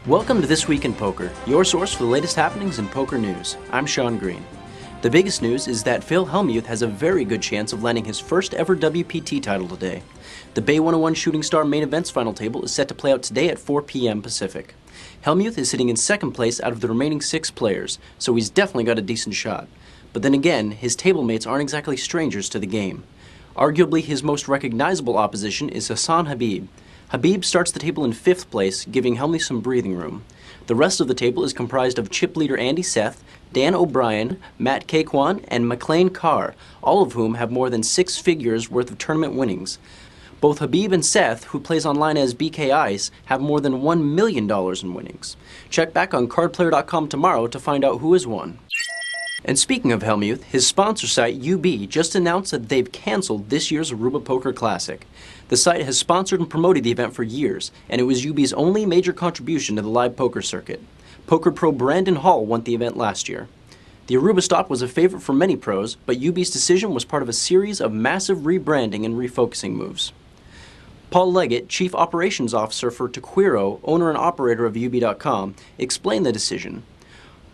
Welcome to This Week in Poker, your source for the latest happenings in poker news. I'm Sean Green. The biggest news is that Phil Hellmuth has a very good chance of landing his first ever WPT title today. The Bay 101 Shooting Star main events final table is set to play out today at 4 p.m. Pacific. Hellmuth is sitting in second place out of the remaining 6 players, so he's definitely got a decent shot. But then again, his table mates aren't exactly strangers to the game. Arguably his most recognizable opposition is Hassan Habib. Habib starts the table in 5th place, giving Hellmuth some breathing room. The rest of the table is comprised of chip leader Andy Seth, Dan O'Brien, Matt Kakwan, and McLean Carr, all of whom have more than 6 figures worth of tournament winnings. Both Habib and Seth, who plays online as BK Ice, have more than $1 million in winnings. Check back on cardplayer.com tomorrow to find out who has won. And speaking of Hellmuth, his sponsor site UB just announced that they've canceled this year's Aruba Poker Classic. The site has sponsored and promoted the event for years, and it was UB's only major contribution to the live poker circuit. Poker pro Brandon Hall won the event last year. The Aruba stop was a favorite for many pros, but UB's decision was part of a series of massive rebranding and refocusing moves. Paul Leggett, Chief Operations Officer for Tequiro, owner and operator of UB.com, explained the decision.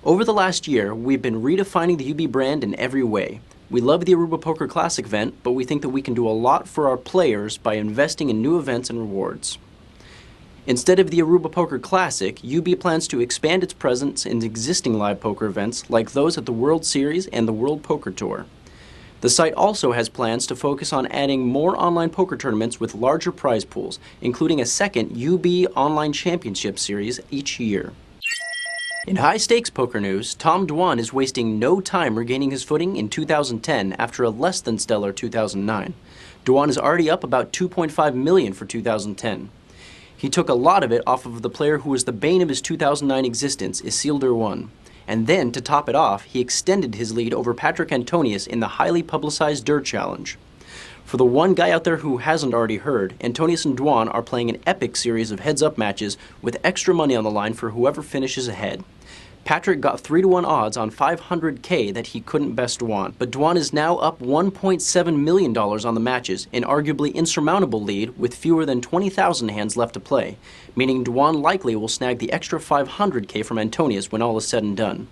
Over the last year, we've been redefining the UB brand in every way. We love the Aruba Poker Classic event, but we think that we can do a lot for our players by investing in new events and rewards. Instead of the Aruba Poker Classic, UB plans to expand its presence in existing live poker events like those at the World Series and the World Poker Tour. The site also has plans to focus on adding more online poker tournaments with larger prize pools, including a second UB Online Championship Series each year. In high-stakes poker news, Tom Dwan is wasting no time regaining his footing in 2010 after a less-than-stellar 2009. Dwan is already up about $2.5 million for 2010. He took a lot of it off of the player who was the bane of his 2009 existence, Phil Dwan. And then, to top it off, he extended his lead over Patrick Antonius in the highly publicized Durrrr Challenge. For the one guy out there who hasn't already heard, Antonius and Dwan are playing an epic series of heads-up matches with extra money on the line for whoever finishes ahead. Patrick got 3-to-1 odds on $500K that he couldn't best Dwan, but Dwan is now up $1.7 million on the matches, an arguably insurmountable lead with fewer than 20,000 hands left to play, meaning Dwan likely will snag the extra $500K from Antonius when all is said and done.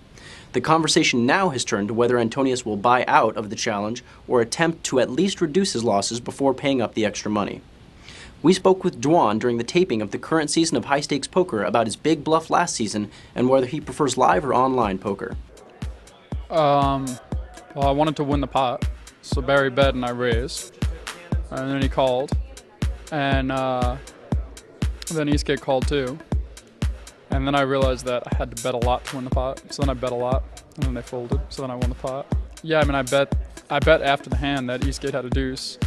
The conversation now has turned to whether Antonius will buy out of the challenge or attempt to at least reduce his losses before paying up the extra money. We spoke with Dwan during the taping of the current season of High Stakes Poker about his big bluff last season and whether he prefers live or online poker. Well, I wanted to win the pot, so Barry bet and I raised. And then he called. And then Eastgate called too. And then I realized that I had to bet a lot to win the pot. So then I bet a lot, and then they folded. So then I won the pot. Yeah, I mean, I bet after the hand that Eastgate had a deuce.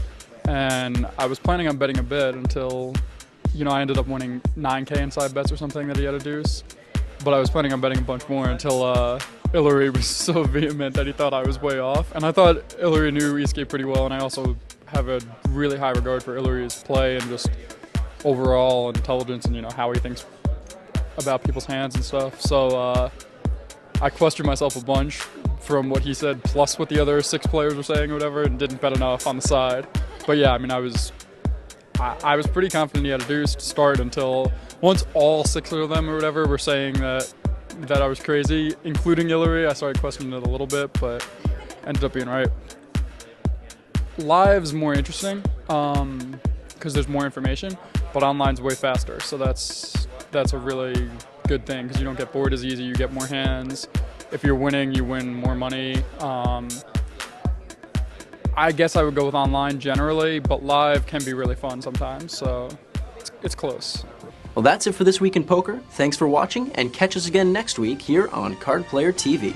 And I was planning on betting a bit until, I ended up winning 9K in side bets or something that he had a deuce. But I was planning on betting a bunch more until Hillary was so vehement that he thought I was way off. And I thought Hillary knew Eastgate pretty well, and I also have a really high regard for Hillary's play and just overall intelligence and, how he thinks about people's hands and stuff. So I questioned myself a bunch from what he said plus what the other 6 players were saying or whatever, and didn't bet enough on the side. But yeah, I mean, I was pretty confident he had a deuce to start until once all 6 of them or whatever were saying that I was crazy, including Hillary. I started questioning it a little bit, but ended up being right. Live's more interesting because there's more information, but online's way faster. So that's a really good thing because you don't get bored as easy. You get more hands. If you're winning, you win more money. I guess I would go with online generally, but live can be really fun sometimes, so it's close. Well, that's it for This Week in Poker. Thanks for watching, and catch us again next week here on Card Player TV.